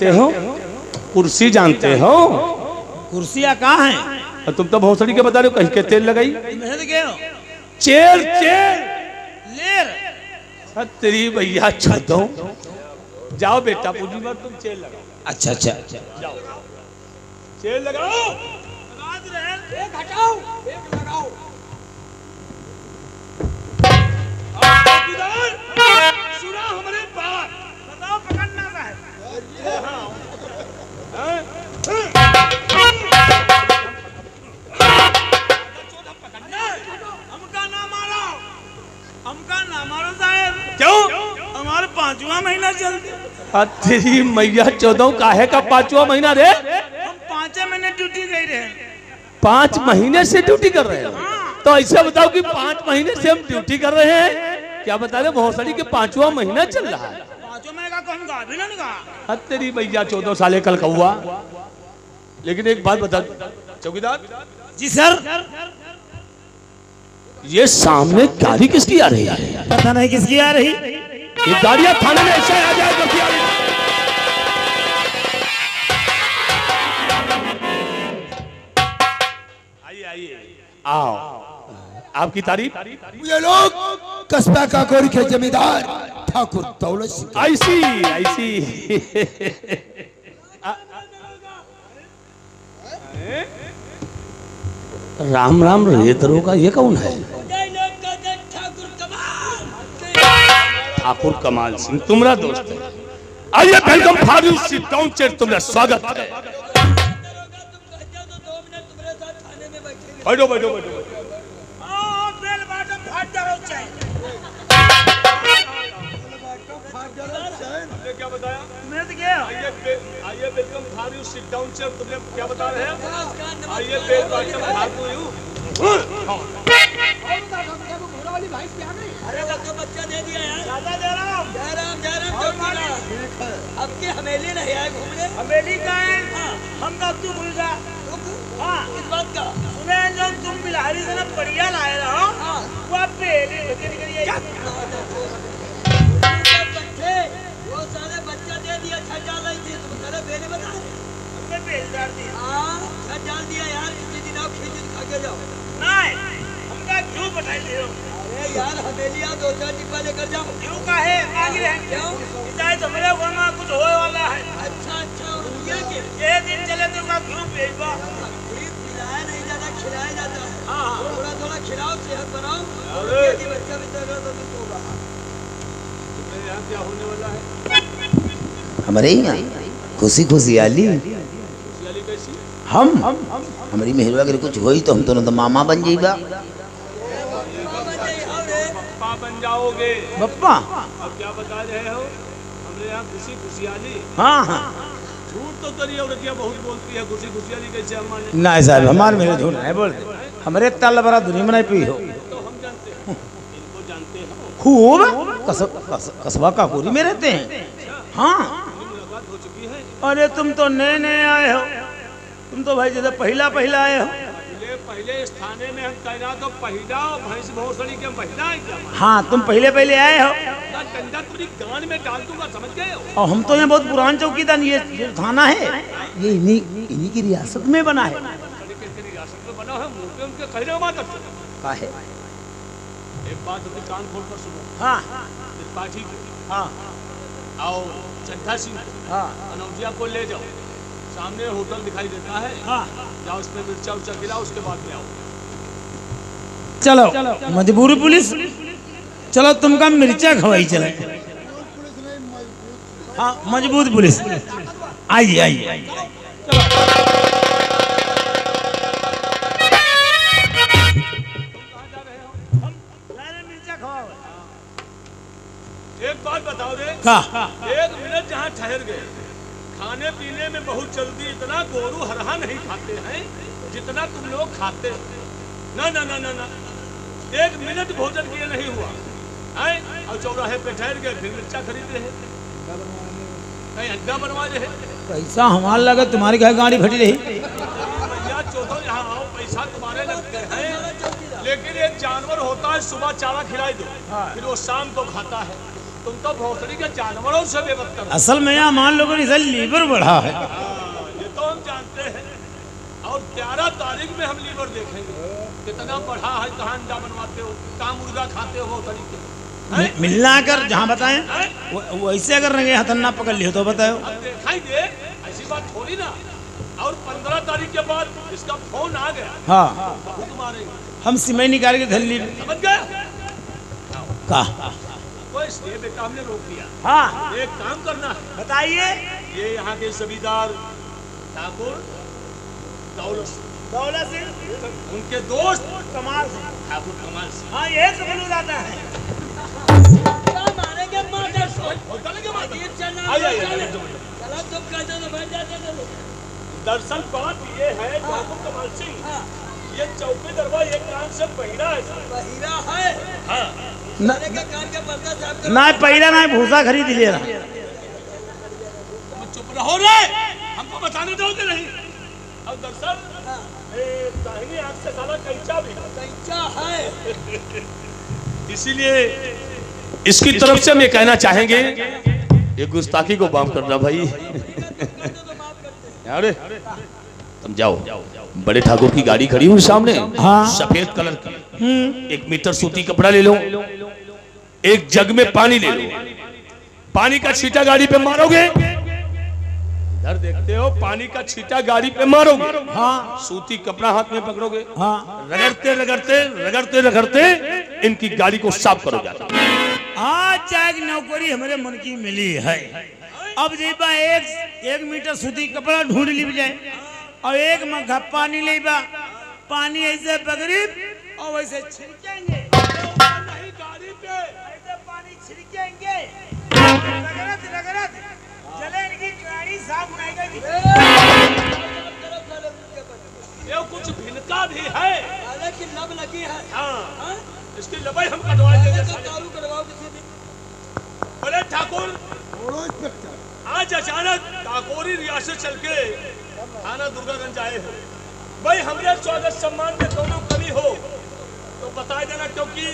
जानते हो? कुर्सी जानते हो? कुर्सियाँ कहाँ हैं? तुम तो भोसड़ी के बता रहे हो, कहीं के तेल लगाई? चेर चेर लेर तेरी भैया छो। जाओ बेटा पूजी बार तुम चेर लगाओ। अच्छा अच्छा जाओ चेर लगाओ। एक हटाओ एक लगाओ। सुना हमारे बात, बताओ पकड़ना का है। हमका ना मारो साहब। क्यों? हमारे 5वां महीना चलते। तेरी मैया 14 काहे का 5वां महीना रे? हम 5 महीने ड्यूटी गए रहे। 5 महीने से ड्यूटी कर रहे हैं? तो ऐसा बताओ कि 5 महीने से हम ड्यूटी कर रहे हैं, क्या बता रहे भोसड़ी के 5वां महीना चल रहा है। 5वां महीना का हम गा भी ना निकाला। तेरी भैया 14 साले कल कौआ। लेकिन एक बात बता चौकीदार जी सर, ये सामने गाड़ी किसकी आ रही है? पता नहीं किसकी आ रही। ये गाड़ियां थाने में ऐसा आ जाए तो क्या? आइए आइए आओ। आपकी तारीफ? ये लोग कस्बा का गोरी के जमींदार ठाकुर दौलत सिंह। ऐसी ऐसी राम राम रेतरों का ये कौन है? ठाकुर कमाल सिंह तुम्हारा दोस्त है। आइए welcome Farooq sit down chair, तुम्हारा स्वागत है। बैठो बैठो बैठो। क्या बताया? मैं तो क्या? आइए welcome Farooq sit down chair, तुमने क्या बता रहे हैं? आइए बेल बॉटम फारूक यू। अरे तो बच्चा दे दिया यार। जयराम अब के हमेली नहीं आए घूमने। हमेली का है? हम तो तू भूल जा। हाँ इस बात का सुने जो तुम बिलारी से ना बढ़िया लाए रहो। वो अब बेली निकल गई। वो सारे बच्चा दे दिया, छत डाल रही थी, तुम सारे बेले बता रहे। हमने बेल डाल दी। हाँ छत डाल दिया यार, किसी दिन आओ खींच खा के जाओ। नहीं हमका क्यों बताई दे रहे हो? अरे यार हवेलियाँ 2-4 डिब्बा लेकर जाओ। क्यों का है मांग रहे हैं? क्यों? इजाजत हमारे वहाँ कुछ होए वाला है। अच्छा ये कि ये दिन चले तो का क्यों भेजवा? खिलाया नहीं जाता, खिलाया जाता है। हाँ थोड़ा थोड़ा खिलाओ, सेहत बनाओ, और बच्चा भी दर्द तो नहीं होगा। यहाँ क्या होने वाला है? हमारे यहाँ खुशी खुशी आली कैसी? हम हमारी मेहरवा के कुछ होई तो हम तो मामा बन जाइबा। पप्पा बन जाओगे। बप्पा अब क्या बता रहे हो? हमरे यहाँ खुशी खुशियाली। हाँ हाँ झूठ तो तेरी औरतिया बहुत बोलती है। खुशी खुशियाली कैसे हम माने? नहीं साहब, हमारे मेरे झूठ नहीं बोलते। हमारे तल बड़ा दुनिया में नहीं पी हो तो हम जानते हैं, इनको जानते हो। खूब कस्बा का पूरी में रहते हैं। हाँ मुलाकात हो चुकी है। अरे तुम तो नए नए आए हो, तुम तो भाई जैसे पहला आए हो। पहले इस थाने में हम तैनात हो। पहिला भैंस भोसड़ी के महिला है क्या? हाँ तुम पहले आए हो। डंडा पूरी गान में डाल दूंगा, समझ गए हो? और हम तो यहाँ बहुत पुरान चौकीदार, ये जो थाना है ये इन्हीं की रियासत में बना है। रियासत में बना है, मुंह पे उनके कहने बात का है? एक बात अपनी कान खोल कर सुनो। हाँ त्रिपाठी को हाँ आओ, चड्ढा सिंह को, हाँ कनौजिया को ले जाओ। सामने होटल दिखाई देता है। हाँ जाओ उसमें मिर्चा उर्चा खिलाओ, उसके बाद में आओ। चलो मजबूरी पुलिस, चलो तुमका मिर्चा खवाई चले। हाँ मजबूत पुलिस, आइए आइए। एक बात बताओ रे, का 1 मिनट जहाँ ठहर गए। खाने पीने में बहुत जल्दी, इतना गोरू हरहा नहीं खाते हैं जितना तुम लोग खाते हो। ना ना ना ना ना, 1 मिनट भोजन किए नहीं हुआ है और चौराहे पे ठहर गए, फिर मिर्चा खरीद रहे, कहीं अड्डा बनवा रहे। पैसा हमारा लगा, तुम्हारी क्या गाड़ी फटी रही? भैया चौथो यहाँ आओ, पैसा तुम्हारे लगते हैं, लेकिन एक जानवर होता है सुबह चारा खिलाई दो, फिर वो शाम को खाता है। तुम तो भोसड़ी के जानवरों से बेबत्तर। असल में यहाँ मान लो कि लीवर बढ़ा है। ये तो हम जानते हैं। और 13 तारीख में हम लीवर देखेंगे कितना बढ़ा है, कहाँ अंडा बनवाते हो, कहाँ मुर्गा खाते हो भोसड़ी के। मिलना कर जहाँ बताएं वैसे अगर रंगे हाथ ना पकड़ लियो तो बताओ। अब दिखाई दे, ऐसी बात थोड़ी ना। और 15 तारीख के बाद इसका फोन आ गया। हाँ भूख मारेंगे। हम सिमई निकाल के धल्ली समझ गए का। तो इसलिए बेटा हमने रोक दिया। हाँ एक काम करना है, बताइए। ये यहाँ के जमींदार ठाकुर दौलत सिंह, उनके दोस्त कमाल सिंह, ठाकुर कमाल सिंह। हाँ ये कबूल आता है। क्या मारेंगे मादर सो आइए, चलना आइए, चलो आइए, तुम कहते तो बैठ जाते थे। दरअसल बात ये है ठाकुर कमाल सिंह, ये चौकी दरबार एक कान से बहिरा है साहब। बहिरा है सारे के कान के पर्दा साफ करो। ना पहला ना भूसा खरीद लिया। तुम चुप रहो रे, हमको बताने दोगे नहीं। और दरअसल दाहिनी आंख से साला कैंचा भी कैंचा है, इसीलिए इसकी तरफ से हम ये कहना चाहेंगे, ये गुस्ताखी को माफ करना भाई। अरे तुम जाओ, बड़े ठाकुर की गाड़ी खड़ी हुई सामने, हाँ। सफेद कलर की, 1 मीटर सूती कपड़ा ले लो, एक जग में पानी ले लो, पानी का छींटा गाड़ी पे मारोगे, इधर देखते हो, पानी का छींटा गाड़ी पे मारोगे, हाँ सूती कपड़ा हाथ में पकड़ोगे, हाँ रगड़ते रगड़ते रगड़ते रगड़ते इनकी गाड़ी को साफ करोगे। आज चाहे नौकरी हमारे मन की मिली है। अब जेबा एक मीटर सूती कपड़ा ढूंढ ली जाए और एक मग्घा पानी लेबा, पानी ऐसे पकड़ी और वैसे छिड़केंगे, नहीं गाड़ी पे ऐसे पानी छिड़केंगे, रगड़त रगड़त चले इनकी गाड़ी साफ नहीं गई। ये कुछ भिनका भी है। साले की लब लगी है। हाँ, इसकी लबाई हम कटवा देंगे। चालू करवाओ किसी दिन। बोले ठाकुर, आज अचानक काकोरी रियासत चल के थाना दुर्गागंज आए हो, भाई हमारे स्वागत सम्मान में दोनों कमी हो तो बता देना, क्योंकि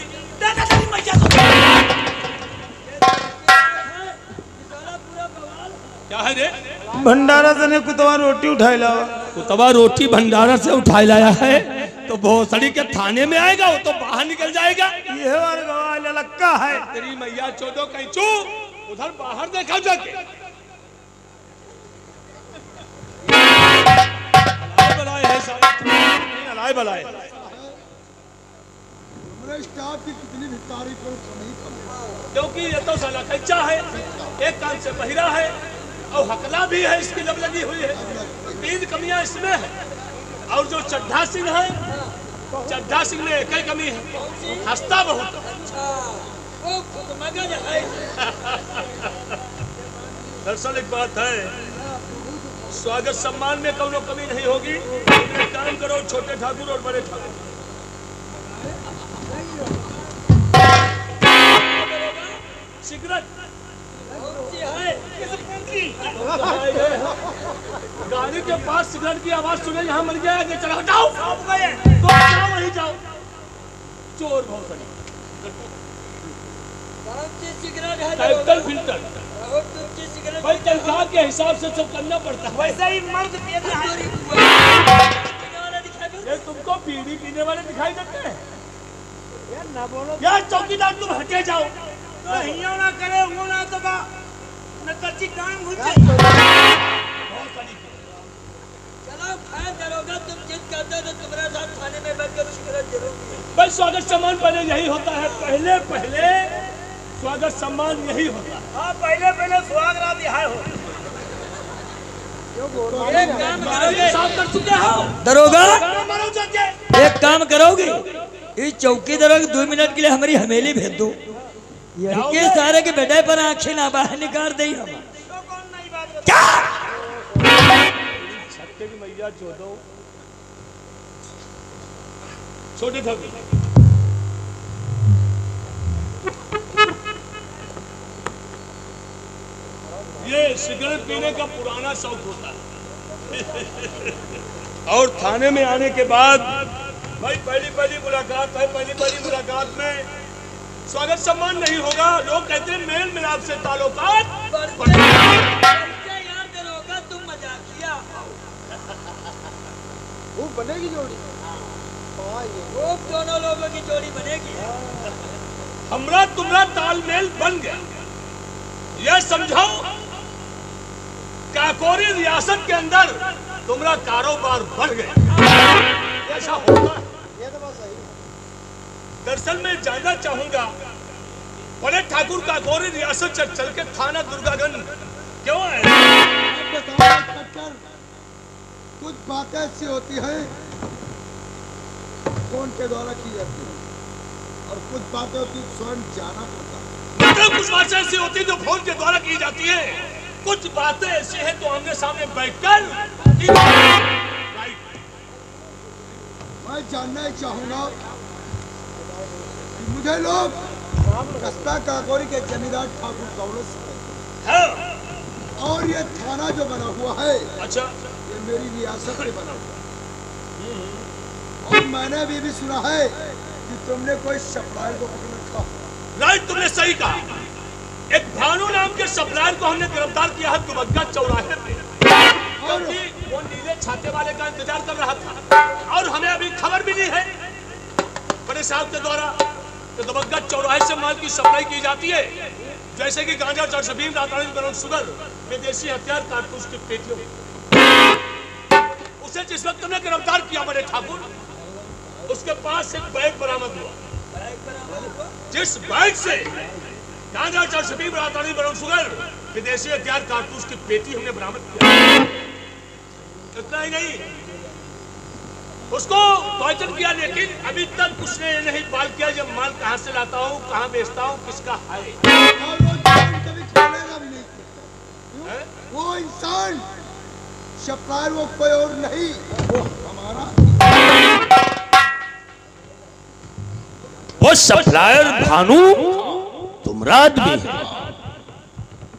क्या है रे? भंडारा से ने कुतवा रोटी उठाई लावा। कुतवा रोटी भंडारा से उठाई लाया है तो भोसड़ी के थाने में आएगा, वो तो बाहर निकल जाएगा। ये वाला गवाह ललक्का है। तेरी मैया चौदो कैचू, उधर बाहर देखा जाके। बलाए है सारे, नहीं अलाए बलाए। क्योंकि ये तो साला कच्चा है, एक कान से बहिरा है और हकला भी है, इसकी लब लगी हुई है। 3 कमियां इसमें है। और जो चड्ढा सिंह है, चड्ढा सिंह में एक ही कमी है, हंसता बहुत। अच्छा वो खुद मगज है। दरअसल एक बात है, स्वागत सम्मान में कौनो कमी नहीं होगी। एक काम करो, छोटे ठाकुर और बड़े ठाकुर, सिगरेट गाड़ी के पास सिगरेट की आवाज सुने, यहाँ मर गया कि चलो हटाओ, तो जाओ वहीं जाओ। चोर बहुत सारी कौन सी सिगरेट है? कैपिटल फिल्टर बहुत ऊंची सिगरेट। भाई, तनख्वाह के हिसाब से सब करना पड़ता है। वैसे ही मर्द पीते हैं। ये तुमको बीड़ी पीने वाले दिखाई देते हैं? यार ना बोलो यार चौकीदार, तुम हटे जाओ। तो हियो ना करे वो ना तो बा न कच्ची काम घुस जाए। चलो खैर दरोगा, तुम जिद करते हो तो तुम्हारे साथ थाने में बैठकर सिगरेट जरूर। भाई स्वागत सम्मान पहले यही होता है, पहले पहले स्वागत सम्मान यही होता है। हाँ पहले सुहाग रात यहाँ हो। एक काम करोगे? साफ कर चुके हो। दरोगा मारो जाके। एक काम करोगे, इस चौकीदार को 2 मिनट के लिए हमारी हवेली भेज दो, ये सारे के बेटे पर आंखें ना बाहर निकाल दे हम। तो कौन नई बात क्या छक्के की मैया चौदो, छोटे ठाकुर, ये सिगरेट पीने का पुराना शौक होता है। और थाने में आने के बाद भाई पहली मुलाकात है, पहली मुलाकात में स्वागत सम्मान नहीं होगा। लोग कहते हैं मेल मिलाप से ताल्लुकात बढ़ते यार दरोगा, तुम मजाकिया। वो बनेगी जोड़ी। वो दोनों लोगों की जोड़ी बनेगी। हमरा तुम्हारा तालमेल बन गया। यह समझाओ काकोरी रियासत के अंदर तुम्हारा कारोबार बढ़ गया। ऐसा होगा? दरअसल मैं जानना चाहूंगा बड़े ठाकुर काकोरी रियासत चल के थाना दुर्गागंज क्यों आए? कुछ बातें ऐसी होती हैं फोन के द्वारा की जाती है और कुछ बातें होती है स्वयं जाना पड़ता है। मतलब कुछ बातें ऐसी होती है जो फोन के द्वारा की जाती है, कुछ बातें ऐसी हैं तो आमने सामने बैठकर की जाती है। मैं जानना ही चाहूंगा कि मुझे लोग कस्बा काकोरी के जमींदार ठाकुर दौलत से हाँ। और ये थाना जो बना हुआ है अच्छा, ये मेरी रियासत में बना हुआ है। और मैंने भी सुना है कि तुमने कोई सप्लायर को पकड़ रखा। राइट, तुमने सही कहा। एक भानु नाम के सप्लायर को हमने गिरफ्तार किया है दुबग्गा चौराहे पे, क्योंकि वो नीले छाते वाले का इंतजार कर रहा था। और हमें अभी खबर मिली है बड़े साहब के द्वारा कि दुबग्गा चौराहे से माल की सप्लाई की जाती है, जैसे कि गांजा, चरसबीन, राताड़ी, ब्राउन शुगर, विदेशी हथियार, कारतूस की पेटियों। उसे जिस वक्त तुमने गिरफ्तार किया बड़े ठाकुर, उसके पास एक बैग बरामद हुआ। जिस बैग से गांजा, चरसबीन, राताड़ी, ब्राउन शुगर, विदेशी हथियार, कारतूस की पेटी हमने बरामद किया। इतना ही नहीं, उसको टॉर्चर किया, लेकिन अभी तक उसने ये नहीं पाल किया जब माल कहां से लाता हूं, कहां बेचता हूं, किसका है। और वो इंसान कभी खेलेगा भी नहीं। वो इंसान सप्लायर वो कोई और नहीं, वो हमारा वो सप्लायर भानु तुम्हारा आदमी है,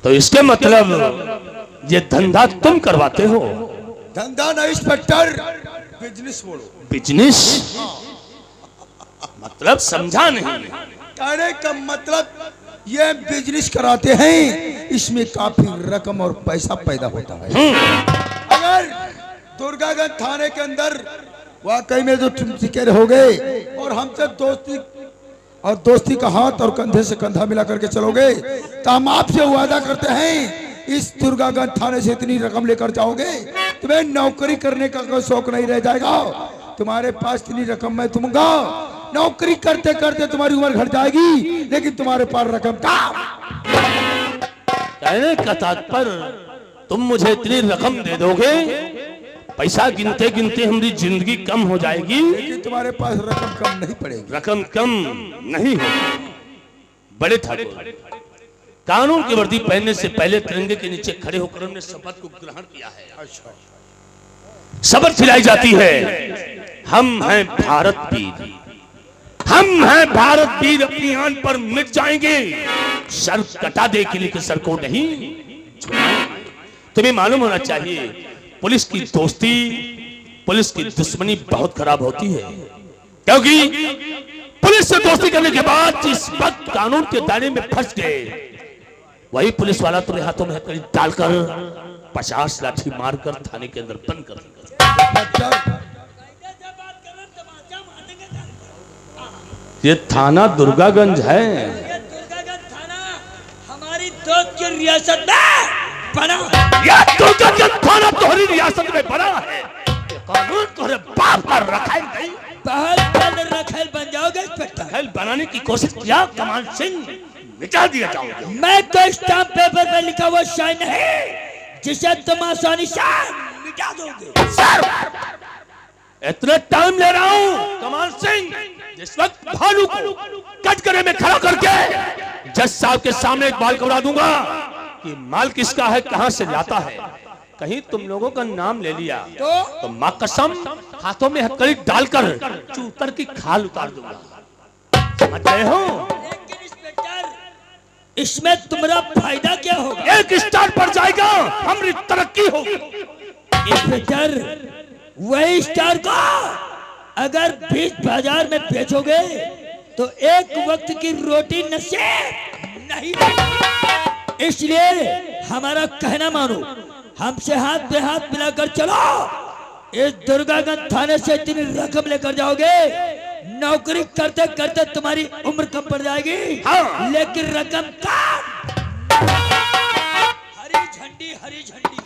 तो इसके मतलब ये धंधा तुम करवाते हो। धंधा नहीं इंस्पेक्टर, बिजनेस बोलो। बिजनेस मतलब समझा नहीं। कहने का मतलब ये बिजनेस कराते हैं, इसमें काफी रकम और पैसा पैदा होता है। अगर दुर्गागंज थाने के अंदर वाकई में जो तुम सिक्के हो गए और हमसे दोस्ती का हाथ और कंधे से कंधा मिला करके चलोगे, तो हम आपसे वादा करते हैं इस दुर्गागंज थाने से इतनी रकम लेकर जाओगे, तुम्हें नौकरी करने का कोई शौक नहीं रह जाएगा। तुम्हारे पास इतनी रकम मैं दूंगा, नौकरी करते करते तुम्हारी उम्र घट जाएगी, लेकिन तुम्हारे पास रकम का कहने का तात्पर्य तुम मुझे इतनी रकम दे दोगे, पैसा गिनते गिनते हमारी जिंदगी कम हो जाएगी, लेकिन तुम्हारे पास रकम कम नहीं पड़ेगी। रकम कम नहीं होगी। बड़े ठाकुर, कानून की वर्दी पहनने से पहले तिरंगे के नीचे खड़े होकर हमने शपथ को ग्रहण किया है। शपथ खिलाई जाती है, हम हैं भारत वीर, हम हैं भारत वीर, अपनी आन पर मिट जाएंगे, सर कटा दे के लिए सर को नहीं। तुम्हें मालूम होना चाहिए पुलिस की दोस्ती, पुलिस की दुश्मनी बहुत खराब होती है, क्योंकि पुलिस से दोस्ती करने के बाद जिस वक्त कानून के दायरे में फंस गए, वही पुलिस वाला तुम्हारे हाथों में हथकड़ी डालकर 50 लाठी मारकर थाने के अंदर बंद कर देगा। ये थाना दुर्गागंज है। ये दुर्गागंज थाना हमारी दोस्त की रियासत में बना। ये दुर्गागंज थाना तुम्हारी रियासत में बना है। ये कानून तुम्हारे बाप का रखेल नहीं। पहल रखेल बन जाओगे इंस्पेक्टर। रखेल बनाने की कोशिश किया, कमाल सिंह मिटा दिया जाओगे। मैं तो स्टाम्प पेपर पर लिखा हुआ शाइन है जिसे तुम आसानी से मिटा दोगे। सर, इतना टाइम ले रहा हूँ कमाल सिंह, जिस वक्त भालू को कटघरे में खड़ा करके जज साहब के सामने एक बाल कबरा दूंगा कि माल किसका है, कहां से लाता है। कहीं तुम लोगों का नाम ले लिया तो मां कसम हाथों में हथकड़ी डालकर चूतर की खाल उतार दूंगा। समझ गए हो? लेकिन इंस्पेक्टर, इसमें तुम्हारा फायदा क्या होगा? एक स्टार पर जाएगा, हमारी तरक्की होगी। इंस्पेक्टर, वही स्टार को अगर बीच बाजार में बेचोगे तो एक वक्त की रोटी नसीब नहीं। इसलिए हमारा कहना मानो, हमसे हाथ पे हाथ मिलाकर चलो। इस दुर्गागंज थाने से इतनी रकम लेकर जाओगे, नौकरी करते करते तुम्हारी उम्र कम पड़ जाएगी। हाँ। लेकिन रकम कम। हरी झंडी, हरी झंडी।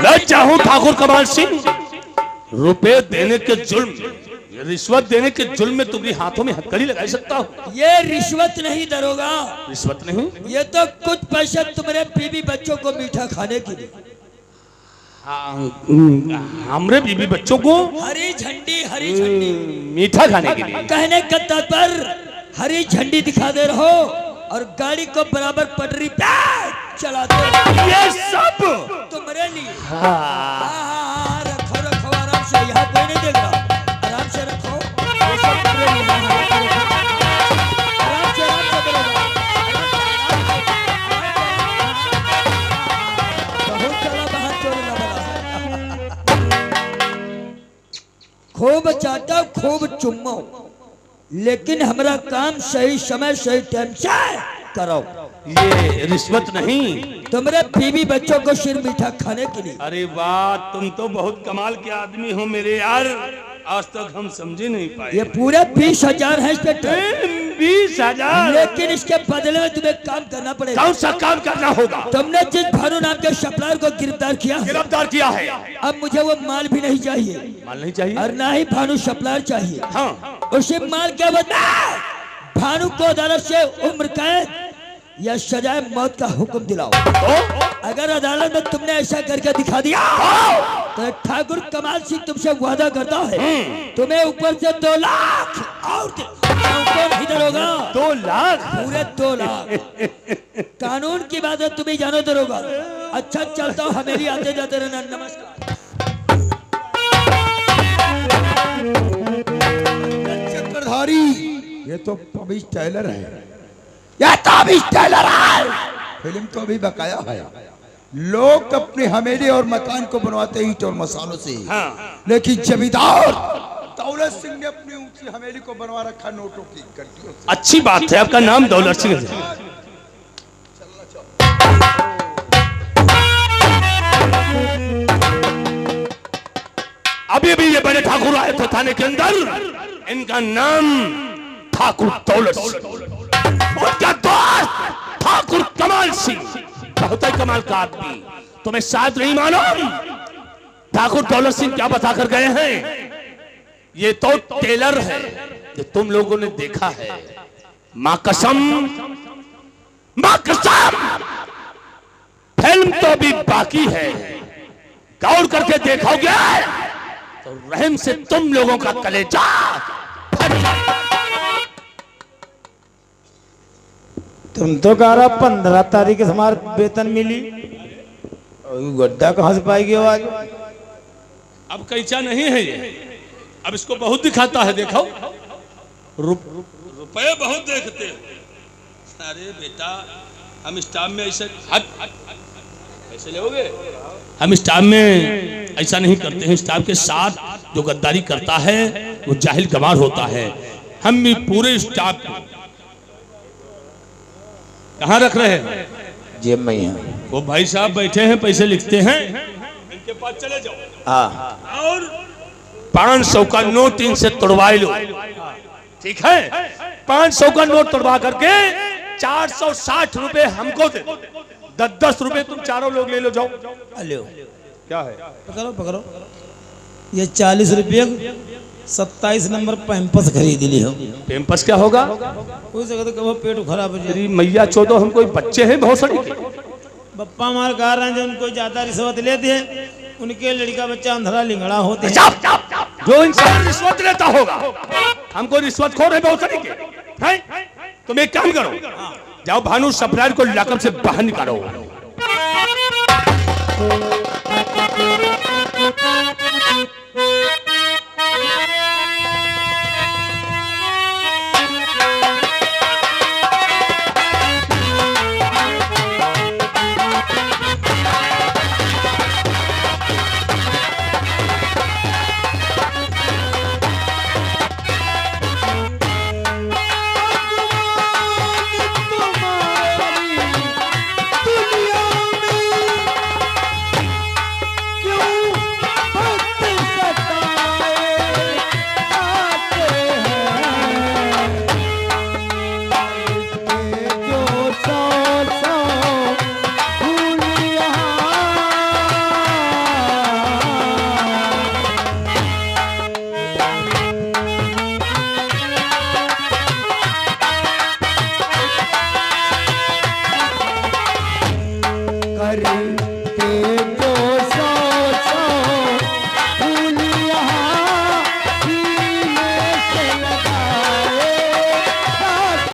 मैं चाहूं ठाकुर कमाल सिंह, रुपए देने के जुल्म, रिश्वत देने के जुल्म में तुम्हारी हाथों में हथकड़ी लगा सकता हूँ। ये रिश्वत नहीं दरोगा, रिश्वत नहीं, ये तो कुछ पैसे तुम्हारे बीवी बच्चों को मीठा खाने के लिए। हमरे बीबी बच्चों को हरी झंडी, हरी झंडी। मीठा खाने के लिए। कहने का तात्पर्य हरी झंडी दिखा दे रहो और गाड़ी को बराबर पटरी पे चलाते रहो। ये सब तुम्हारे लिए। रखो रखो आराम से, यहाँ कोई नहीं देख रहा। आराम से रखो, ये सब तुम्हारे लिए। आराम से, आराम से बोलो। बहुत चला बाहर चोरी ना बना। खूब चाटा, खूब चुम्मो, लेकिन हमारा काम सही समय सही टाइम से करो। ये रिश्वत नहीं, तुम्हारे बीवी बच्चों को सिर मीठा खाने के लिए। अरे वाह, तुम तो बहुत कमाल के आदमी हो मेरे यार, आज तक हम समझे नहीं पाए। ये पूरे 20,000 है इंस्पेक्टर। 20,000? लेकिन इसके बदले में तुम्हें काम करना पड़ेगा। कौन सा काम करना होगा? तुमने जिस भानु नाम के सप्लायर को गिरफ्तार किया है, गिरफ्तार किया है। अब मुझे वो माल भी नहीं चाहिए, माल नहीं चाहिए और ना ही भानु सप्लायर चाहिए। हाँ, उसी माल के बदले भानु को अदालत से उम्र कैद या सजाए मौत का हुक्म दिलाओ। अगर अदालत में तुमने ऐसा करके दिखा दिया तो ठाकुर कमाल सिंह तुमसे वादा करता है, तुम्हें ऊपर से 2 लाख और नहीं दरोगा। 2 लाख? पूरे 2 लाख। कानून की बात है, तुम्हें जानो दरोगा। अच्छा चलता हूँ, हमेरी आते जाते रहना। नमस्कार। चक्रधारी, ये तो पबीज टेलर है। या ताबीज टेलर है। फिल्म तो अभी बकाया है। लोग अपनी हवेली और मकान को बनवाते ईंट और मसालों से, लेकिन जमींदार दौलत सिंह ने अपनी ऊंची हवेली को बनवा रखा नोटों की गड्डियों से। अच्छी बात है, आपका नाम दौलत सिंह है। अभी भी ये बड़े ठाकुर आए थे थाने के अंदर, इनका नाम ठाकुर दौलत सिंह, उनका दोस्त ठाकुर कमाल सिंह, बहुत ही कमाल का आदमी। तुम्हें शायद नहीं मालूम ठाकुर दौलत सिंह क्या बता कर गए हैं। ये तो टेलर है जो तुम लोगों ने देखा है। मां कसम, मां कसम, फिल्म तो भी बाकी है। गौर करके देखोगे तो रहम से तुम लोगों का कलेजा फट जाएगा। तुम तो कह रहा 15 तारीख से हमारा वेतन मिली, गड्ढा कहाँ से पाएगी आज? अब कैसा नहीं है ये, अब इसको बहुत दिखाता है। देखो रुपए बहुत देखते हो। अरे बेटा, हम स्टाफ में ऐसे कैसे लोगे? हम स्टाफ में ऐसा नहीं करते हैं। स्टाफ के साथ जो गद्दारी करता है वो जाहिल गवार होता है। हम भी पूरे स्टाफ कहाँ रख रहे हैं? जेब में ही है। वो भाई साहब बैठे हैं, पैसे लिखते हैं, इनके पास चले जाओ। हाँ, और 500 का नोट इनसे तोड़वा लो, ठीक है? 500 का नोट तोड़वा करके 460 रुपए हमको दे, 10-10 रुपए तुम चारों लोग ले लो, जाओ। हेलो, क्या है? पकड़ो पकड़ो, ये 40 रुपये 27 नंबर पैंपस खरीद ली हो। पेम्पस क्या होगा? कोई जगह तो कहो पेट खराब हो जाए। तेरी मैया चौदह, हम कोई बच्चे हैं बहुत सारे। बप्पा मार कह रहे हैं जो उनको ज्यादा रिश्वत लेते हैं, उनके लड़का बच्चा अंधरा लिंगड़ा होते हैं। जो इंसान रिश्वत लेता होगा, हमको रिश्वत खोर है बहुत सारे के, हैं? तुम एक काम करो, जाओ भानु सप्लायर को लाकअप से बाहर निकालो। हरी